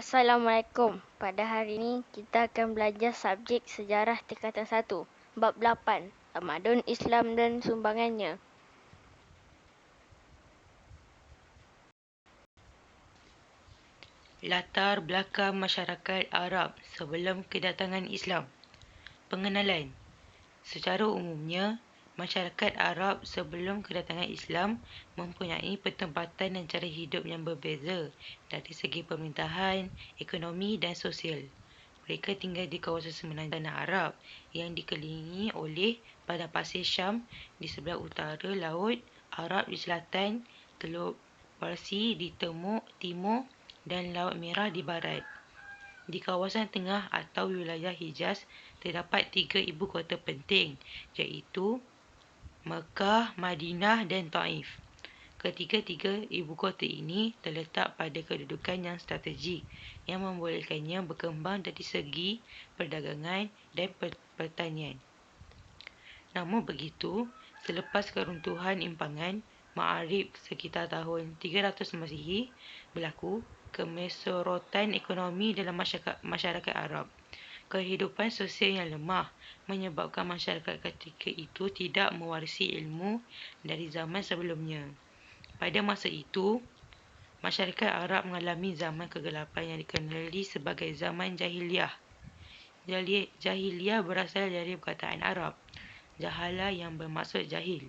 Assalamualaikum. Pada hari ini kita akan belajar subjek sejarah tingkatan 1, bab 8, tamadun Islam dan sumbangannya. Latar belakang masyarakat Arab sebelum kedatangan Islam. Pengenalan. Secara umumnya, masyarakat Arab sebelum kedatangan Islam mempunyai pertempatan dan cara hidup yang berbeza dari segi pemerintahan, ekonomi dan sosial. Mereka tinggal di kawasan semenanjung tanah Arab yang dikelilingi oleh padang pasir Syam di sebelah utara laut, Arab di selatan, Teluk Parsi di timur dan Laut Merah di barat. Di kawasan tengah atau wilayah Hijaz terdapat 3 ibu kota penting, iaitu Mekah, Madinah dan Taif. Ketiga-tiga ibu kota ini terletak pada kedudukan yang strategik yang membolehkannya berkembang dari segi perdagangan dan pertanian. Namun begitu, selepas keruntuhan impangan Ma'arib sekitar tahun 300 Masihi, berlaku kemeserotan ekonomi dalam masyarakat Arab. Kehidupan sosial yang lemah menyebabkan masyarakat ketika itu tidak mewarisi ilmu dari zaman sebelumnya. Pada masa itu, masyarakat Arab mengalami zaman kegelapan yang dikenali sebagai zaman Jahiliyah. Jahiliyah berasal dari perkataan Arab, jahala yang bermaksud jahil.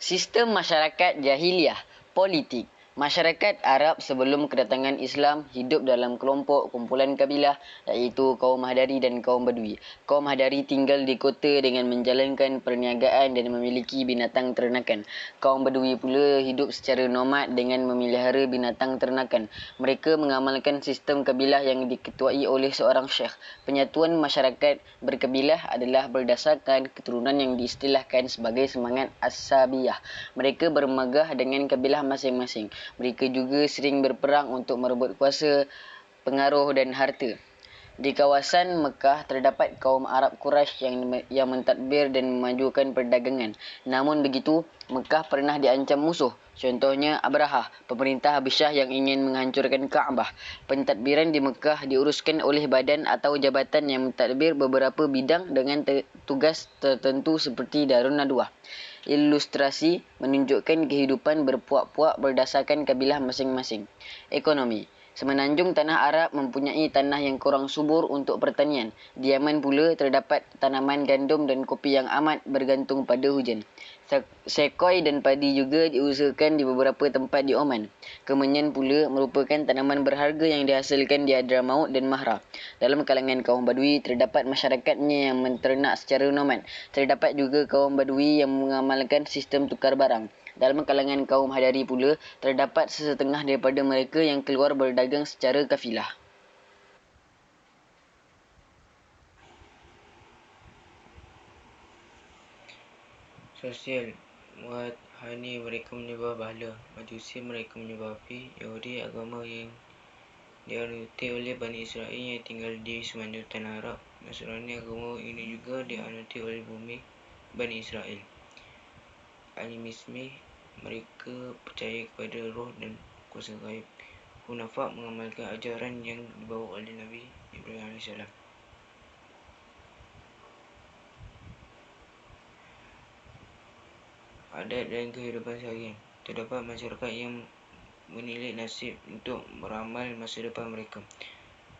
Sistem masyarakat jahiliyah, politik. Masyarakat Arab sebelum kedatangan Islam hidup dalam kelompok kumpulan kabilah iaitu kaum Hadari dan kaum Badui. Kaum Hadari tinggal di kota dengan menjalankan perniagaan dan memiliki binatang ternakan. Kaum Badui pula hidup secara nomad dengan memelihara binatang ternakan. Mereka mengamalkan sistem kabilah yang diketuai oleh seorang syekh. Penyatuan masyarakat berkabilah adalah berdasarkan keturunan yang diistilahkan sebagai semangat asabiyah. Mereka bermegah dengan kabilah masing-masing. Mereka juga sering berperang untuk merebut kuasa, pengaruh dan harta. Di kawasan Mekah terdapat kaum Arab Quraisy yang mentadbir dan memajukan perdagangan. Namun begitu, Mekah pernah diancam musuh. Contohnya Abrahah, pemerintah Habasyah yang ingin menghancurkan Kaabah. Pentadbiran di Mekah diuruskan oleh badan atau jabatan yang mentadbir beberapa bidang dengan tugas tertentu seperti Darun Nadwah. Ilustrasi menunjukkan kehidupan berpuak-puak berdasarkan kabilah masing-masing. Ekonomi. Semenanjung tanah Arab mempunyai tanah yang kurang subur untuk pertanian. Di Yaman pula terdapat tanaman gandum dan kopi yang amat bergantung pada hujan. Sekoi dan padi juga diusahakan di beberapa tempat di Oman. Kemenyan pula merupakan tanaman berharga yang dihasilkan di Hadramaut dan Mahra. Dalam kalangan kaum Badui terdapat masyarakatnya yang menternak secara nomad. Terdapat juga kaum Badui yang mengamalkan sistem tukar barang. Dalam kalangan kaum Hadari pula terdapat sesetengah daripada mereka yang keluar berdagang secara kafilah. Sosial. Wahani mereka menyembah bahala. Majusi mereka menyembah api. Yahudi agama yang dianuti oleh Bani Israel yang tinggal di semenanjung tanah Arab. Nasrani agama ini juga dianuti oleh bumi Bani Israel. Animisme, mereka percaya kepada roh dan kuasa gaib. Hunafak mengamalkan ajaran yang dibawa oleh Nabi Ibrahim AS. Adat dan kehidupan seharian. Terdapat masyarakat yang menilik nasib untuk meramal masa depan mereka.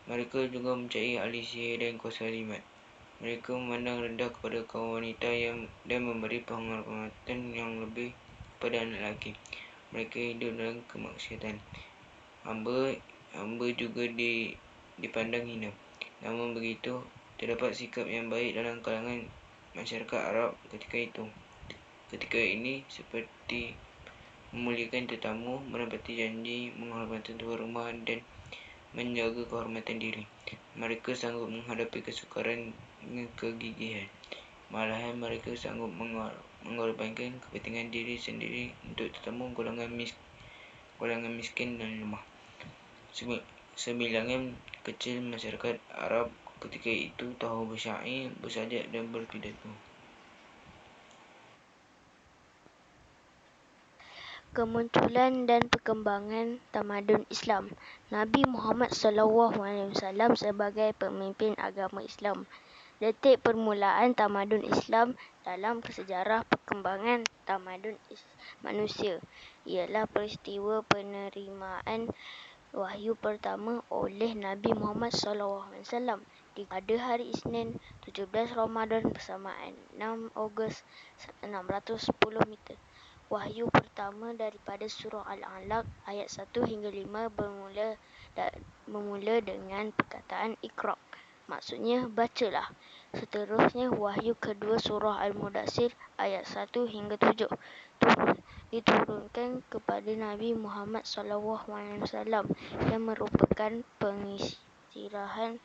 Mereka juga mencari ahli sihir dan kuasa limat. Mereka memandang rendah kepada kaum wanita dan memberi penghormatan yang lebih kepada anak lelaki. Mereka hidup dalam kemaksiatan. Hamba juga dipandang hina. Namun begitu, terdapat sikap yang baik dalam kalangan masyarakat Arab ketika itu. Ketika ini seperti memuliakan tetamu, menepati janji, menghormati tuan rumah dan menjaga kehormatan diri. Mereka sanggup menghadapi kesukaran dengan kegigihan. Malahan mereka sanggup mengorbankan kepentingan diri sendiri untuk tetamu golongan miskin dan lemah. Sebilangan kecil masyarakat Arab ketika itu tahu bersyair, bersajak dan berpidato. Kemunculan dan perkembangan tamadun Islam. Nabi Muhammad SAW sebagai pemimpin agama Islam. Detik permulaan tamadun Islam dalam sejarah perkembangan tamadun manusia ialah peristiwa penerimaan wahyu pertama oleh Nabi Muhammad SAW pada hari Isnin 17 Ramadan bersamaan 6 Ogos 610 meter. Wahyu pertama daripada surah Al-Alaq ayat 1 hingga 5 bermula dengan perkataan Iqra. Maksudnya bacalah. Seterusnya wahyu kedua surah Al-Mudassir ayat 1 hingga 7 diturunkan kepada Nabi Muhammad SAW yang merupakan pengisyarat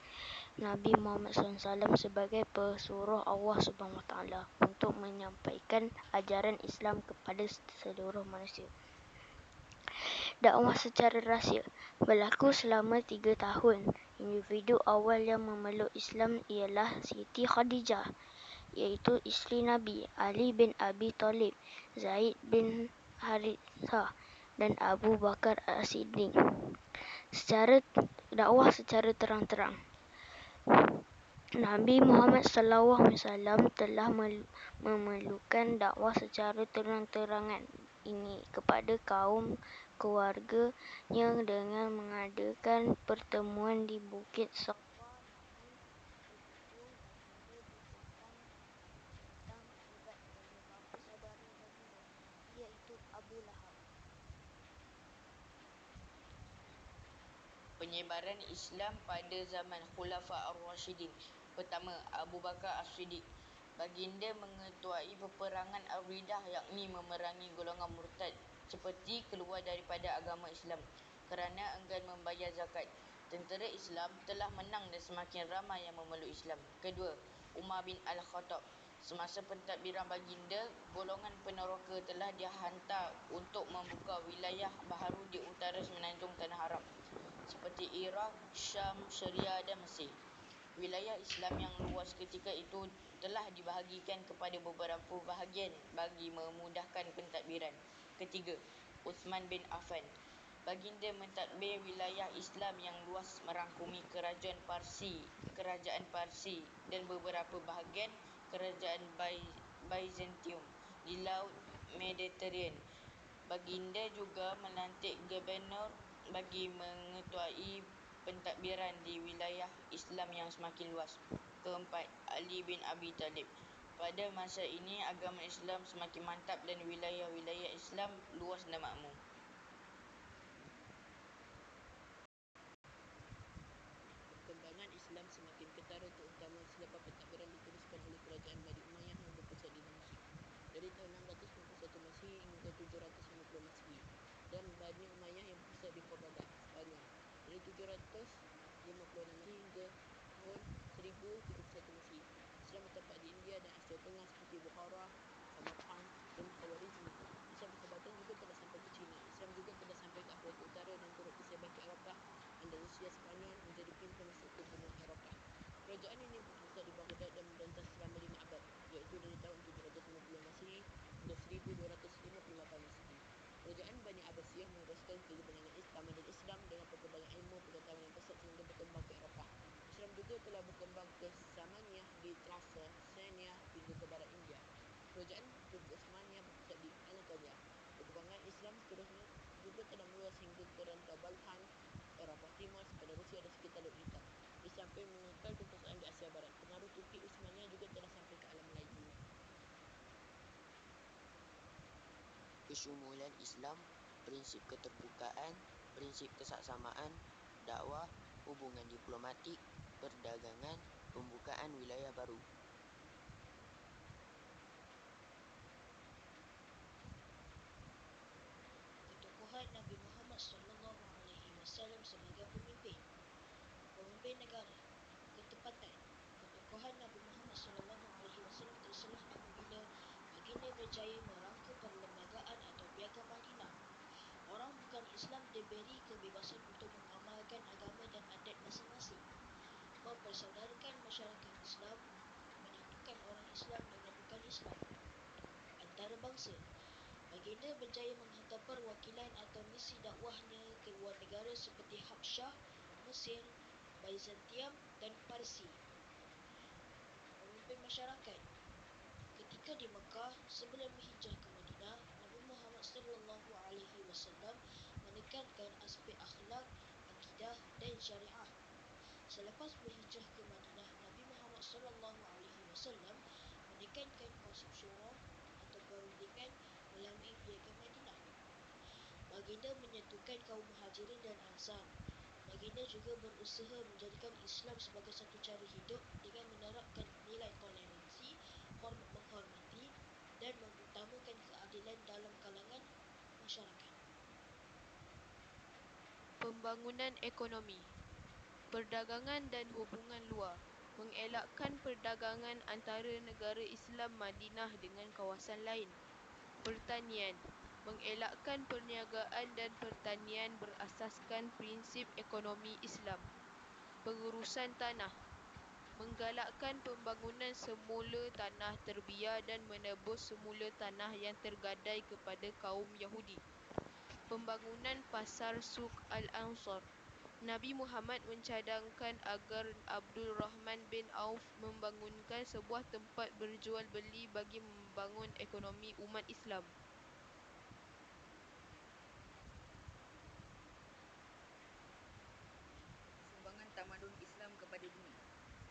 Nabi Muhammad SAW sebagai pesuruh Allah SWT untuk menyampaikan ajaran Islam kepada seluruh manusia. Dakwah secara rahsia berlaku selama 3 tahun. Individu awal yang memeluk Islam ialah Siti Khadijah, iaitu isteri Nabi, Ali bin Abi Talib, Zaid bin Harithah dan Abu Bakar As-Siddiq. Dakwah secara terang-terang. Nabi Muhammad SAW telah memelukkan dakwah secara terang-terangan ini kepada kaum keluarganya dengan mengadakan pertemuan di Bukit Safa, namun berujung baginda ditentang hebat oleh bapa saudara baginda, iaitu Abu Lahab. Penyebaran Islam pada zaman Khulafa Ar-Rashidin. Pertama, Abu Bakar As-Siddiq. Baginda mengetuai peperangan Ar-Riddah, yakni memerangi golongan murtad seperti keluar daripada agama Islam kerana enggan membayar zakat. Tentera Islam telah menang dan semakin ramai yang memeluk Islam. Kedua, Umar bin Al-Khattab. Semasa pentadbiran baginda, golongan peneroka telah dihantar untuk membuka wilayah baharu di utara semenanjung Tanah Arab seperti Iraq, Syam, Syria dan Mesir. Wilayah Islam yang luas ketika itu telah dibahagikan kepada beberapa bahagian bagi memudahkan pentadbiran. Ketiga, Uthman bin Affan. Baginda mentadbir wilayah Islam yang luas merangkumi kerajaan Parsi dan beberapa bahagian kerajaan Byzantium di Laut Mediterranean. Baginda juga melantik gubernur bagi mengetuai pentadbiran di wilayah Islam yang semakin luas. Keempat, Ali bin Abi Talib. Pada masa ini, agama Islam semakin mantap dan wilayah-wilayah Islam luas dan makmur. Perkembangan Islam semakin ketara terutama selepas pentadbiran diteruskan oleh kerajaan Bani Umayyah yang berpusat di Damaskus dari tahun 651 Masih hingga 750 Masih, dan Bani Umayyah yang berpusat di Baghdad, Spanyol dari 756 Masih hingga tahun 1071 Masih. Islam bertempat di India dan Asia Tengah seperti Bukhara, Samarkand dan Khawarizmi. Islam persahabatan juga telah sampai ke China. Islam juga telah sampai ke Afrika Utara dan turut tersebar ke Eropah. Andalusia, Spanyol menjadi pintu masuk ke benua Eropah. Kerajaan ini berpusat di Baghdad dan memerintah selama 5 abad, iaitu dari tahun 750 Masih hingga 1258 Masih. Kerajaan Bani Abbasiyah meneruskan kegebenangan tamadun Islam dengan perkembangan ilmu pengetahuan yang pesat sehingga berkembang ke Eropah. Islam juga telah berkembang ke Samaniyah di Trabzon, Seniyah hingga ke barat India. Kerajaan Turki Osmaniyah berpusat di Anatolia. Perkembangan Islam seterusnya juga telah meluas hingga ke rantau Balkan, Eropah Timur sepada Rusia dan sekitar Laut Hitam. Ia sampai mengekal kekuasaan di Asia Barat. Pengaruh Turki Osmaniyah juga telah sampai ke alam Melayu. Kesyumulan Islam, prinsip keterbukaan, prinsip kesaksamaan, dakwah, hubungan diplomatik, perdagangan, pembukaan wilayah baru. Ketokohan Nabi Muhammad SAW sebagai pemimpin negara. Ketepatan. Ketokohan Nabi Muhammad SAW terselah apabila baginda berjaya merangka perlembagaan atau piagam Madinah. Orang bukan Islam diberi kebebasan untuk mengamalkan agama dan adat masing-masing, mempersaudarakan masyarakat Islam, menyatukan orang Islam dengan bukan Islam, antarabangsa, Baginda berjaya menghantar perwakilan atau misi dakwahnya ke luar negara seperti Habsyah, Mesir, Byzantium dan Parsi. Pemimpin masyarakat ketika di Mekah sebelum berhijrah ke Madinah, Nabi Muhammad SAW menekankan aspek akhlak, akidah dan syariah. Selepas berhijrah ke Madinah, Nabi Muhammad SAW menekankan konsep syura atau perundingan melalui piagam Madinah. Baginda menyatukan kaum Muhajirin dan Ansar. Baginda juga berusaha menjadikan Islam sebagai satu cara hidup dengan menerapkan nilai toleransi, hormat menghormati dan mengutamakan keadilan dalam kalangan masyarakat. Pembangunan ekonomi, perdagangan dan hubungan luar, mengelakkan perdagangan antara negara Islam Madinah dengan kawasan lain. Pertanian, mengelakkan perniagaan dan pertanian berasaskan prinsip ekonomi Islam. Pengurusan tanah, menggalakkan pembangunan semula tanah terbiar dan menebus semula tanah yang tergadai kepada kaum Yahudi. Pembangunan pasar Suk Al-Ansar, Nabi Muhammad mencadangkan agar Abdul Rahman bin Auf membangunkan sebuah tempat berjual beli bagi membangun ekonomi umat Islam. Sumbangan tamadun Islam kepada dunia.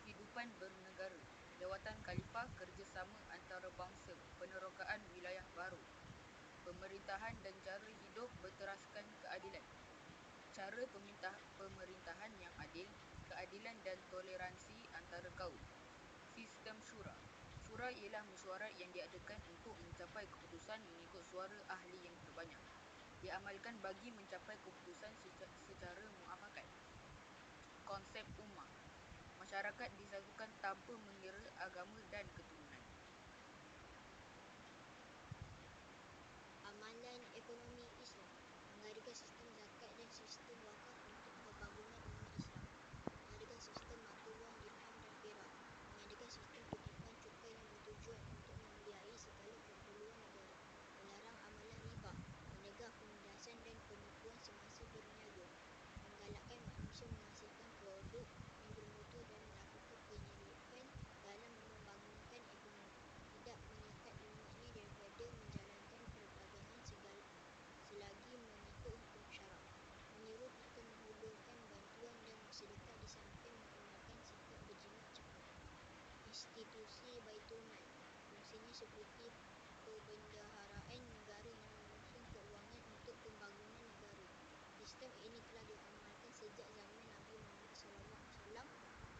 Kehidupan bernegara, lewatan khalifah, kerjasama antarabangsa, penerokaan wilayah baru, pemerintahan dan cara hidup berteraskan keadilan. Cara pemerintahan yang adil, keadilan dan toleransi antara kaum. Sistem syura. Syura ialah mesyuarat yang diadakan untuk mencapai keputusan mengikut suara ahli yang terbanyak. Diamalkan bagi mencapai keputusan secara muafakat. Konsep ummah. Masyarakat disatukan tanpa mengira agama dan keturunan. Amalan ekonomi Islam mengadakan sistem zakat dan sistem wakaf untuk pembangunan umat Islam, mengadakan sistem mata wang dirham dan perak, mengadakan sistem kutipan cukai yang bertujuan untuk membiayai segala keperluan negara, melarang amalan riba, menyegah penindasan dan penipuan semasa berniaga, menggalakkan manusia menghasilkan produk yang bermutu dan melakukan penyelidikan dalam membangunkan ekonomi, tidak menyekat umatnya daripada menjalankan perdagangan selagi mengikut hukum syarak, menyuruh kita menghulurkan bantuan dan bersedekah di samping menggunakan sikap berjimat cepat. Institusi Baitul Mal, fungsinya seperti perbendaharaan negara yang menyusun keuangan untuk pembangunan negara. Sistem ini telah diamalkan sejak zaman Nabi Muhammad SAW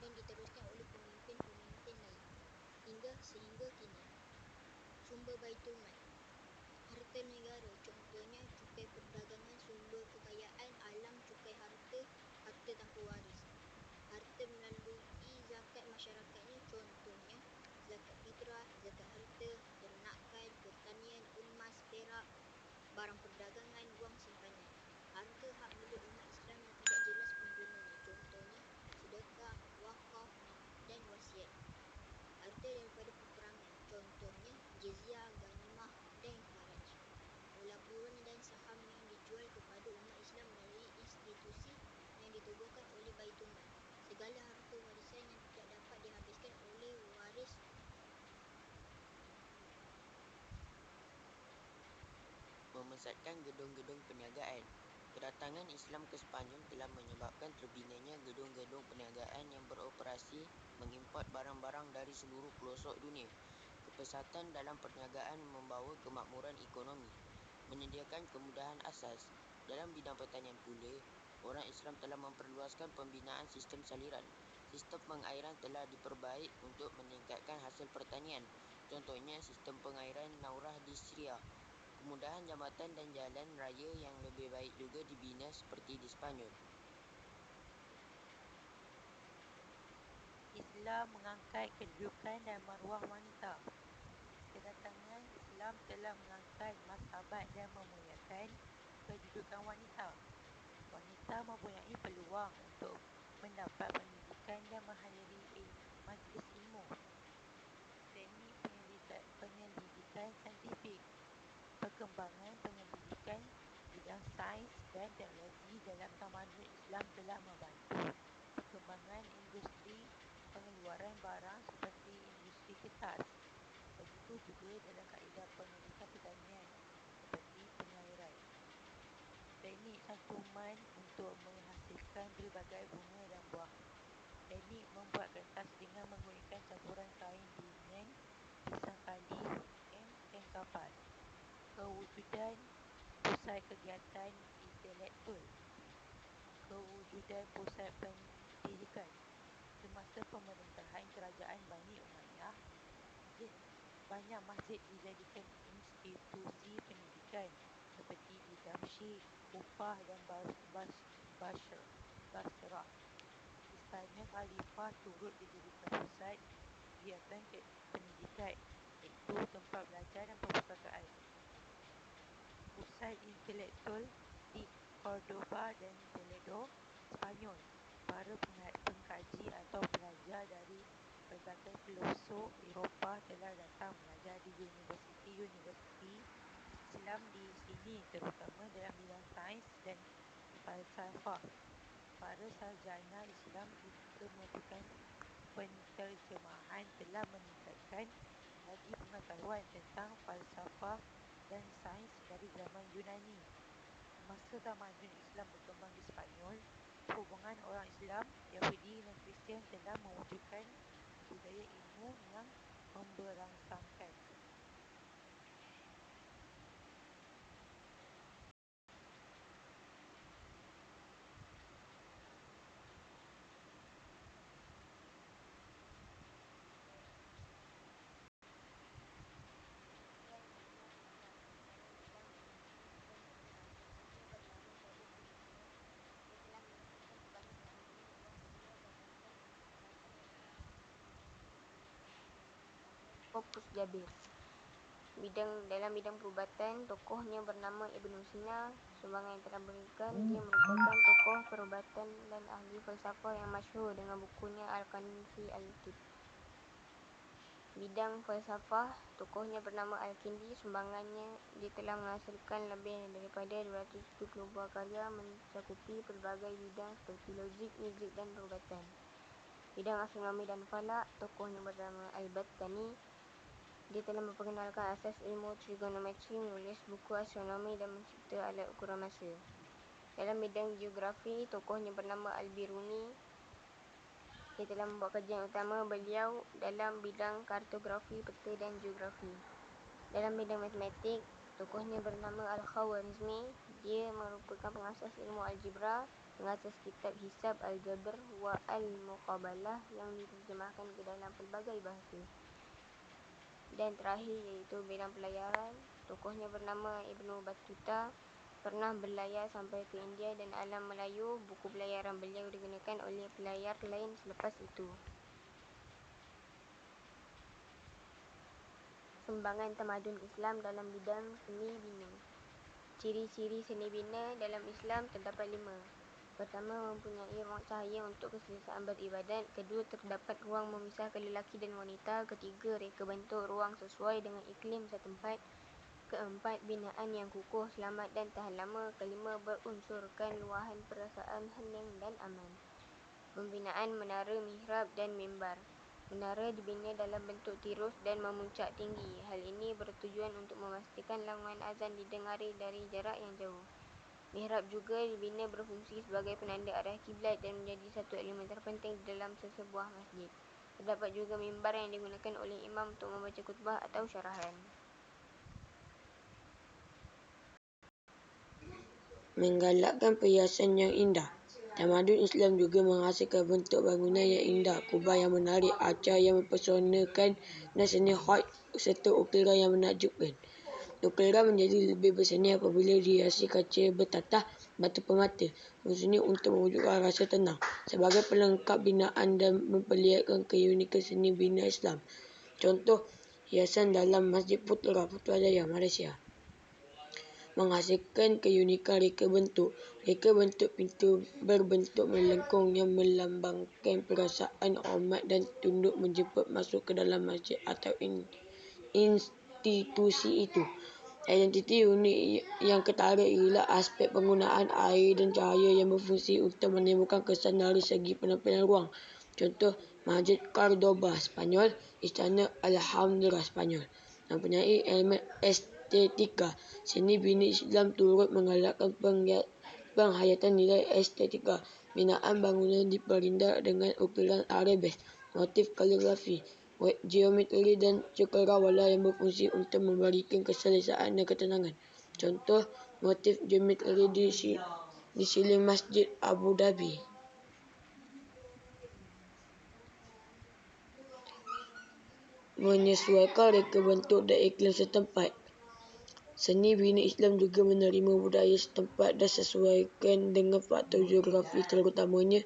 dan diteruskan oleh pemimpin-pemimpin lain sehingga kini. Sumber Baitul Mal, harta negara, contohnya cukai perdagangan, sumber kekayaan alam, cukai harta, harta tanpa waris. Harta melalui zakat masyarakatnya, contohnya zakat fitrah, zakat harta, ternakan, pertanian, emas, perak, barang perdagangan, wang simpanan. Harta hak milik umat Islam yang tidak jelas penggunanya, contohnya sedekah, wakaf dan wasiat. Harta daripada peperangan, contohnya jizyah, ghanimah dan kharaj. Pelaburan dan saham yang dijual kepada umat Islam melalui institusi yang ditubuhkan oleh Baitul Mal. Segala harta warisan yang tidak dapat dihabiskan oleh waris Memesatkan gedung-gedung perniagaan. Kedatangan Islam ke Sepanjang telah menyebabkan terbinanya gedung-gedung perniagaan yang beroperasi mengimport barang-barang dari seluruh pelosok dunia. Kepesatan dalam perniagaan membawa kemakmuran ekonomi, menyediakan kemudahan asas. Dalam bidang pertanian pula, orang Islam telah memperluaskan pembinaan sistem saliran. Sistem pengairan telah diperbaik untuk meningkatkan hasil pertanian. Contohnya sistem pengairan Naurah di Syria. Kemudahan jambatan dan jalan raya yang lebih baik juga dibina seperti di Sepanyol. Islam mengangkat kedudukan dan maruah wanita. Kedatangan Islam telah mengangkat martabat dan memuliakan kedudukan wanita. Wanita mempunyai peluang untuk mendapat pendidikan dan menghadiri majlis ilmu, teknik penyelidikan saintifik, Perkembangan penyelidikan bidang sains dan teknologi dalam tamadun Islam telah membantu perkembangan industri pengeluaran barang seperti industri kertas. Begitu juga dalam kaedah pengelutan pertanian seperti pengairan. Teknik santuman untuk menghasilkan pelbagai bunga dan buah. Teknik membuat kertas dengan menggunakan campuran kain linen, pisang kali, dan kapal. Kewujudan pusat kegiatan intelektual. Kewujudan pusat pendidikan. Semasa pemerintahan kerajaan Bani Umayyah, banyak masjid dijadikan institusi pendidikan seperti di Damsyik, Kufah dan Basrah. Istana Khalifah turut dijadikan pusat kegiatan pendidikan, iaitu tempat belajar dan perpustakaan. Pusat intelektual di Cordoba dan Toledo, Spanyol. Para pengkaji atau pelajar dari pelbagai pelosok Eropah telah datang belajar di universiti-universiti Islam di sini, terutama dalam bidang sains dan falsafah. Para sarjana Islam ketika melakukan penterjemahan telah meningkatkan lagi pengetahuan tentang falsafah dan sains dari zaman Yunani. Masa tamadun Islam berkembang di Spanyol, hubungan orang Islam, Yahudi dan Kristian telah mewujudkan budaya ilmu yang memberangsangkan. Fokus Jabir. Dalam bidang perubatan, tokohnya bernama Ibnu Sina. Sumbangan yang telah berikan, dia merupakan tokoh perubatan dan ahli falsafah yang masyhur dengan bukunya Al-Kanzi Al-Tib. Bidang falsafah, tokohnya bernama Al-Kindi. Sumbangannya, dia telah menghasilkan lebih daripada 270 buah karya mencakupi pelbagai bidang seperti logik, muzik dan perubatan. Bidang astronomi dan falak, tokohnya bernama Al-Battani. Dia telah memperkenalkan asas ilmu trigonometri, menulis buku astronomi dan mencipta alat ukuran masa. Dalam bidang geografi, tokohnya bernama Al-Biruni. Dia telah membuat kajian utama beliau dalam bidang kartografi, peta dan geografi. Dalam bidang matematik, tokohnya bernama Al-Khawarizmi. Dia merupakan pengasas ilmu algebra, pengasas kitab hisab Al-Jabr wa Al-Muqabalah yang diterjemahkan ke dalam pelbagai bahasa. Dan terakhir iaitu bidang pelayaran, tokohnya bernama Ibnu Battuta. Pernah berlayar sampai ke India dan alam Melayu. Buku pelayaran beliau digunakan oleh pelayar lain selepas itu. Sumbangan tamadun Islam dalam bidang seni bina. Ciri-ciri seni bina dalam Islam terdapat 5. Pertama, mempunyai ruang cahaya untuk keselesaan beribadat. Kedua, terdapat ruang memisahkan lelaki dan wanita. Ketiga, reka bentuk ruang sesuai dengan iklim setempat. Keempat, binaan yang kukuh, selamat dan tahan lama. Kelima, berunsurkan luahan perasaan, hening dan aman. Pembinaan menara, mihrab dan mimbar. Menara dibina dalam bentuk tirus dan memuncak tinggi. Hal ini bertujuan untuk memastikan langungan azan didengari dari jarak yang jauh. Mihrab juga dibina berfungsi sebagai penanda arah kiblat dan menjadi satu elemen terpenting di dalam sesebuah masjid. Terdapat juga mimbar yang digunakan oleh imam untuk membaca khutbah atau syarahan. Menggalakkan perhiasan yang indah. Tamadun Islam juga menghasilkan bentuk bangunan yang indah, kubah yang menarik, arca yang mempesonakan dan seni khat serta ukira yang menakjubkan. Ukira menjadi lebih berseni apabila dihiasi kaca bertatah batu permata. Fungsinya untuk mewujudkan rasa tenang sebagai pelengkap binaan dan memperlihatkan keunikan seni bina Islam. Contoh, hiasan dalam Masjid Putrajaya, Malaysia. Menghasilkan keunikan reka bentuk. Reka bentuk pintu berbentuk melengkung yang melambangkan perasaan hormat dan tunduk menjemput masuk ke dalam masjid atau institusi itu. Identiti unik yang ketara ialah aspek penggunaan air dan cahaya yang berfungsi untuk menimbulkan kesan dari segi penampilan ruang. Contoh, Masjid Cordoba, Spanyol, Istana Alhambra, Spanyol. Mempunyai elemen estetika. Seni bina Islam turut menggalakkan penghayatan nilai estetika. Binaan bangunan diperindah dengan ukiran Arabes, motif kaligrafi, geometri dan cakrawala yang berfungsi untuk memberikan keselesaan dan ketenangan. Contoh, motif geometri di siling Masjid Abu Dhabi. Menyesuaikan reka bentuk dan iklim setempat. Seni bina Islam juga menerima budaya setempat dan sesuaikan dengan faktor geografi, terutamanya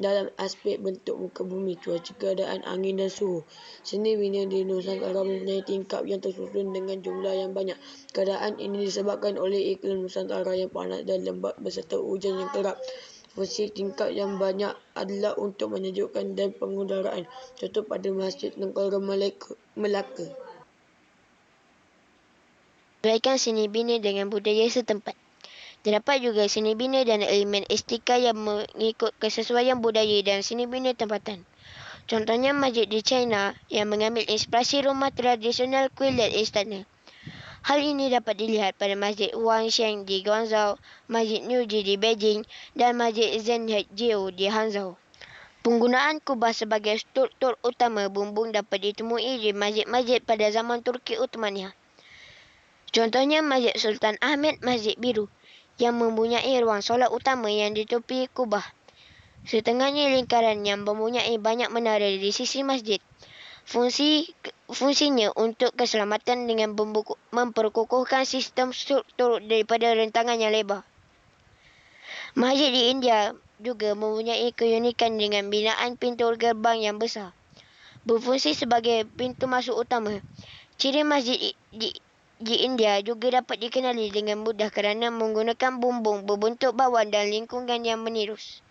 dalam aspek bentuk muka bumi, cuaca, keadaan angin dan suhu. Seni bina di Nusantara mempunyai tingkap yang tersusun dengan jumlah yang banyak. Keadaan ini disebabkan oleh iklim Nusantara yang panas dan lembap beserta hujan yang kerap. Fungsi tingkap yang banyak adalah untuk menyejukkan dan pengudaraan. Contoh pada Masjid Negara Melaka. Sesuaikan seni bina dengan budaya setempat. Terdapat juga seni bina dan elemen estetika yang mengikut kesesuaian budaya dan seni bina tempatan. Contohnya masjid di China yang mengambil inspirasi rumah tradisional kuil dan istana. Hal ini dapat dilihat pada Masjid Huangshan di Guangzhou, Masjid Niuji di Beijing dan Masjid Zhenjiao di Hangzhou. Penggunaan kubah sebagai struktur utama bumbung dapat ditemui di masjid-masjid pada zaman Turki Uthmaniyah. Contohnya Masjid Sultan Ahmed Masjid Biru yang mempunyai ruang solat utama yang ditutupi kubah. Setengahnya lingkaran yang mempunyai banyak menara di sisi masjid. Fungsinya untuk keselamatan dengan memperkukuhkan sistem struktur daripada rentangan yang lebar. Masjid di India juga mempunyai keunikan dengan binaan pintu gerbang yang besar. Berfungsi sebagai pintu masuk utama. Ciri masjid di India juga dapat dikenali dengan mudah kerana menggunakan bumbung berbentuk bawang dan lingkungan yang menirus.